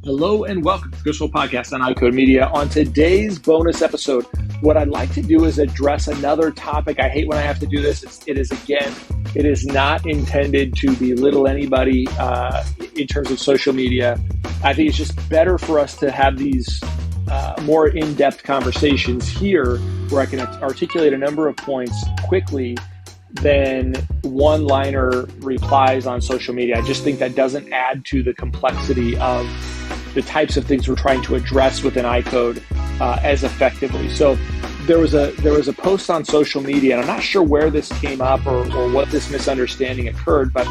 Hello and welcome to the Good Podcast on iCode Media. On today's bonus episode, what I'd like to do is address another topic. I hate when I have to do this. It is not intended to belittle anybody in terms of social media. I think it's just better for us to have these more in-depth conversations here where I can articulate a number of points quickly than one-liner replies on social media. I just think that doesn't add to the complexity of the types of things we're trying to address within iCode as effectively. So there was a post on social media, and I'm not sure where this came up or what this misunderstanding occurred, but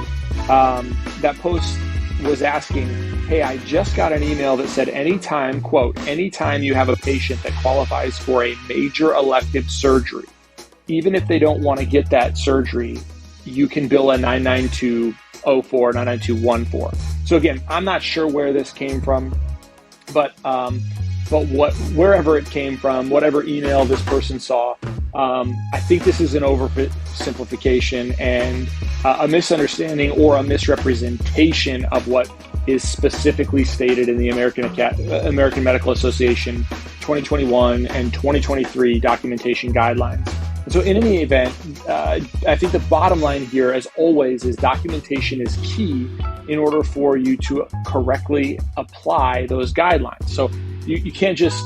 that post was asking, hey, I just got an email that said anytime, quote, anytime you have a patient that qualifies for a major elective surgery, even if they don't want to get that surgery, you can bill a 99204, 99214. So again, I'm not sure where this came from, but wherever it came from, whatever email this person saw, I think this is an oversimplification and a misunderstanding or a misrepresentation of what is specifically stated in the American Medical Association 2021 and 2023 documentation guidelines. So in any event, I think the bottom line here, as always, is documentation is key in order for you to correctly apply those guidelines. So you can't just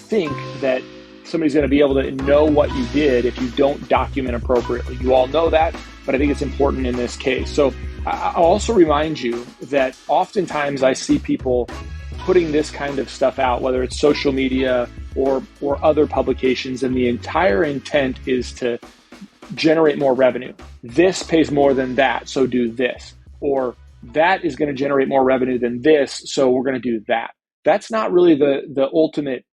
think that somebody's going to be able to know what you did if you don't document appropriately. You all know that, but I think it's important in this case. So I'll also remind you that oftentimes I see people putting this kind of stuff out, whether it's social media or other publications, and the entire intent is to generate more revenue. This pays more than that, so do this. Or that is going to generate more revenue than this, so we're going to do that. That's not really the ultimate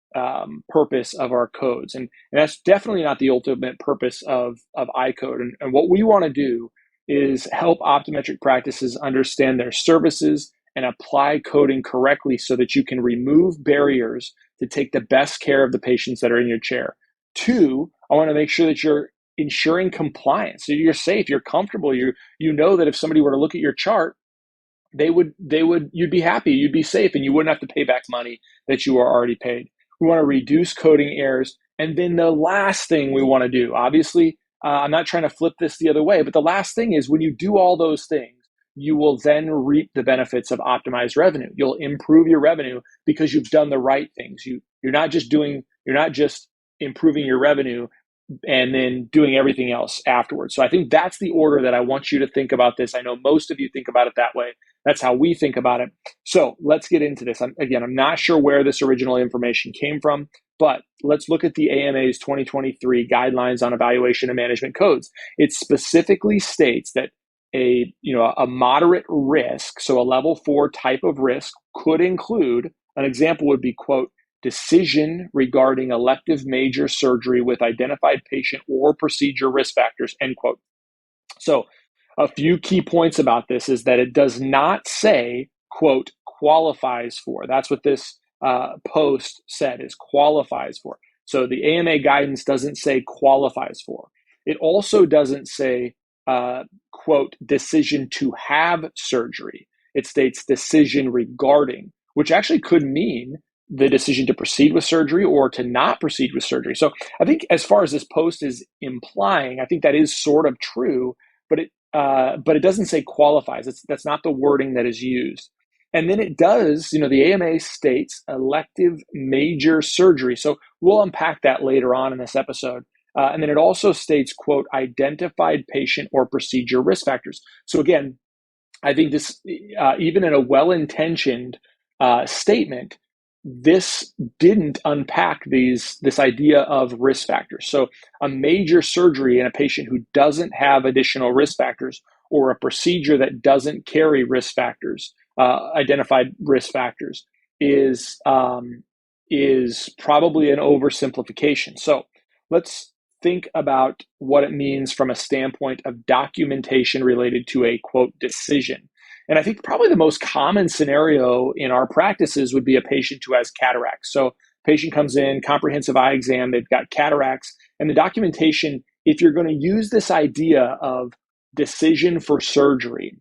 purpose of our codes. And that's definitely not the ultimate purpose of iCode. And what we want to do is help optometric practices understand their services and apply coding correctly so that you can remove barriers to take the best care of the patients that are in your chair. 2, I want to make sure that you're ensuring compliance. So you're safe, you're comfortable, you know that if somebody were to look at your chart, you'd be happy, you'd be safe, and you wouldn't have to pay back money that you are already paid. We want to reduce coding errors. And then the last thing we want to do, obviously, I'm not trying to flip this the other way, but the last thing is when you do all those things, you will then reap the benefits of optimized revenue. You'll improve your revenue because you've done the right things. You're not just improving your revenue and then doing everything else afterwards. So I think that's the order that I want you to think about this. I know most of you think about it that way. That's how we think about it. So let's get into this. I'm not sure where this original information came from, but let's look at the AMA's 2023 guidelines on evaluation and management codes. It specifically states that a moderate risk, so a level 4 type of risk, could include, an example would be, quote, decision regarding elective major surgery with identified patient or procedure risk factors, end quote. So a few key points about this is that it does not say, quote, qualifies for. That's what this post said, is qualifies for. So the AMA guidance doesn't say qualifies for. It also doesn't say quote, decision to have surgery. It states decision regarding, which actually could mean the decision to proceed with surgery or to not proceed with surgery. So I think as far as this post is implying, I think that is sort of true, but it doesn't say qualifies. That's not the wording that is used. And then it does, the AMA states elective major surgery. So we'll unpack that later on in this episode. And then it also states, quote, identified patient or procedure risk factors. So again, I think this, even in a well-intentioned statement, this didn't unpack this idea of risk factors. So a major surgery in a patient who doesn't have additional risk factors, or a procedure that doesn't carry risk factors, identified risk factors, is probably an oversimplification. So let's think about what it means from a standpoint of documentation related to a, quote, decision. And I think probably the most common scenario in our practices would be a patient who has cataracts. So patient comes in, comprehensive eye exam, they've got cataracts, and the documentation, if you're going to use this idea of decision for surgery,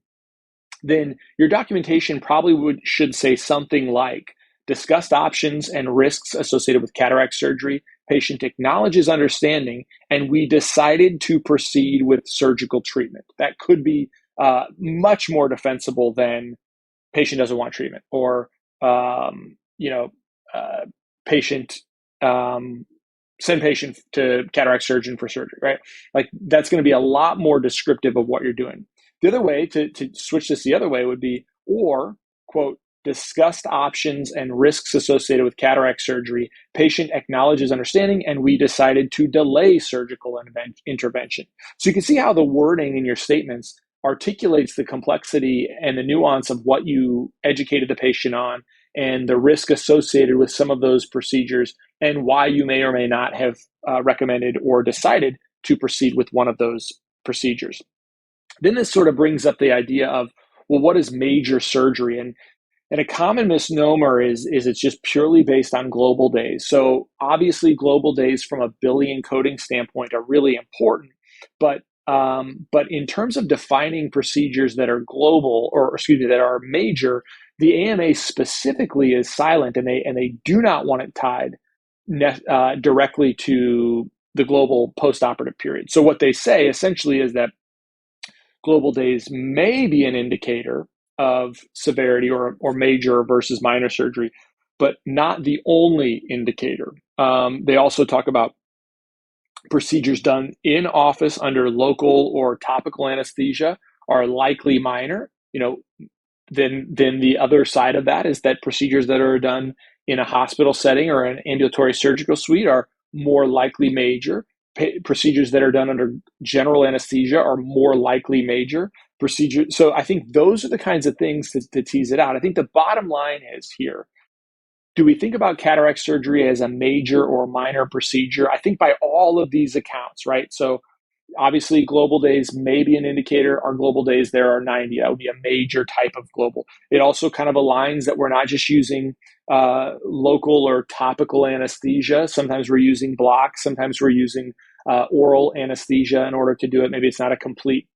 then your documentation probably should say something like, discussed options and risks associated with cataract surgery. Patient acknowledges understanding, and we decided to proceed with surgical treatment. That could be much more defensible than patient doesn't want treatment, or patient send patient to cataract surgeon for surgery, right? Like, that's going to be a lot more descriptive of what you're doing. The other way to switch this the other way would be, or, quote, discussed options and risks associated with cataract surgery. Patient acknowledges understanding, and we decided to delay surgical intervention. So you can see how the wording in your statements articulates the complexity and the nuance of what you educated the patient on, and the risk associated with some of those procedures, and why you may or may not have recommended or decided to proceed with one of those procedures. Then this sort of brings up the idea of, well, what is major surgery? And a common misnomer is it's just purely based on global days. So obviously global days from a billing coding standpoint are really important, but in terms of defining procedures that are global, or that are major, the AMA specifically is silent, and they do not want it tied directly to the global postoperative period. So what they say essentially is that global days may be an indicator of severity or major versus minor surgery, but not the only indicator. They also talk about procedures done in office under local or topical anesthesia are likely minor. Then the other side of that is that procedures that are done in a hospital setting or an ambulatory surgical suite are more likely major. Procedures that are done under general anesthesia are more likely major procedures. So I think those are the kinds of things to tease it out. I think the bottom line is here, do we think about cataract surgery as a major or minor procedure? I think by all of these accounts, right? So obviously global days may be an indicator. Our global days there are 90. That would be a major type of global. It also kind of aligns that we're not just using local or topical anesthesia. Sometimes we're using blocks. Sometimes we're using oral anesthesia in order to do it. Maybe it's not a complete,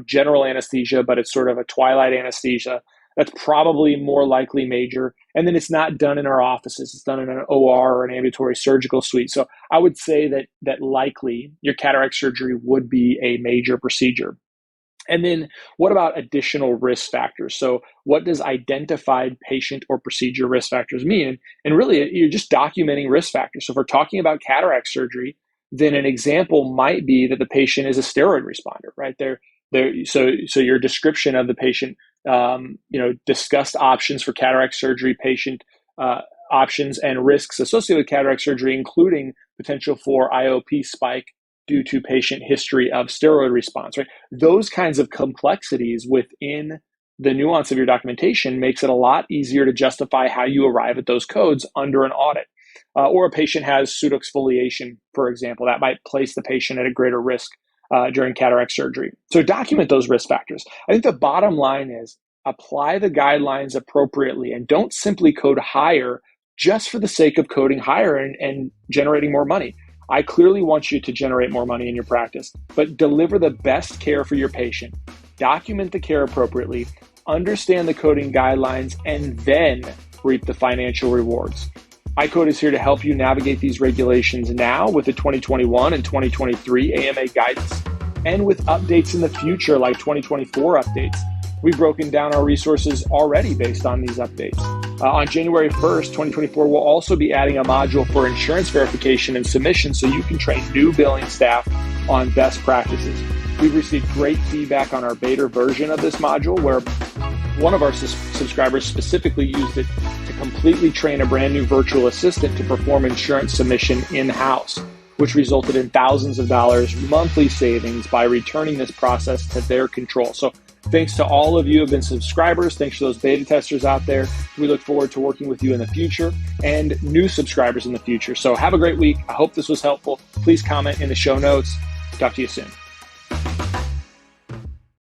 general anesthesia, but it's sort of a twilight anesthesia. That's probably more likely major. And then it's not done in our offices. It's done in an OR or an ambulatory surgical suite. So I would say that likely your cataract surgery would be a major procedure. And then what about additional risk factors? So what does identified patient or procedure risk factors mean? And really, you're just documenting risk factors. So if we're talking about cataract surgery, then an example might be that the patient is a steroid responder, right? So your description of the patient, discussed options for cataract surgery, patient options and risks associated with cataract surgery, including potential for IOP spike due to patient history of steroid response, right? Those kinds of complexities within the nuance of your documentation makes it a lot easier to justify how you arrive at those codes under an audit. Or a patient has pseudoexfoliation, for example, that might place the patient at a greater risk during cataract surgery. So document those risk factors. I think the bottom line is apply the guidelines appropriately, and don't simply code higher just for the sake of coding higher and generating more money. I clearly want you to generate more money in your practice, but deliver the best care for your patient. Document the care appropriately, understand the coding guidelines, and then reap the financial rewards. iCode is here to help you navigate these regulations now with the 2021 and 2023 AMA guidance, and with updates in the future like 2024 updates. We've broken down our resources already based on these updates. On January 1st, 2024, we'll also be adding a module for insurance verification and submission so you can train new billing staff on best practices. We've received great feedback on our beta version of this module, where one of our subscribers specifically used it to completely train a brand new virtual assistant to perform insurance submission in-house, which resulted in thousands of dollars monthly savings by returning this process to their control. So thanks to all of you who have been subscribers. Thanks to those beta testers out there. We look forward to working with you in the future and new subscribers in the future. So have a great week. I hope this was helpful. Please comment in the show notes. Talk to you soon.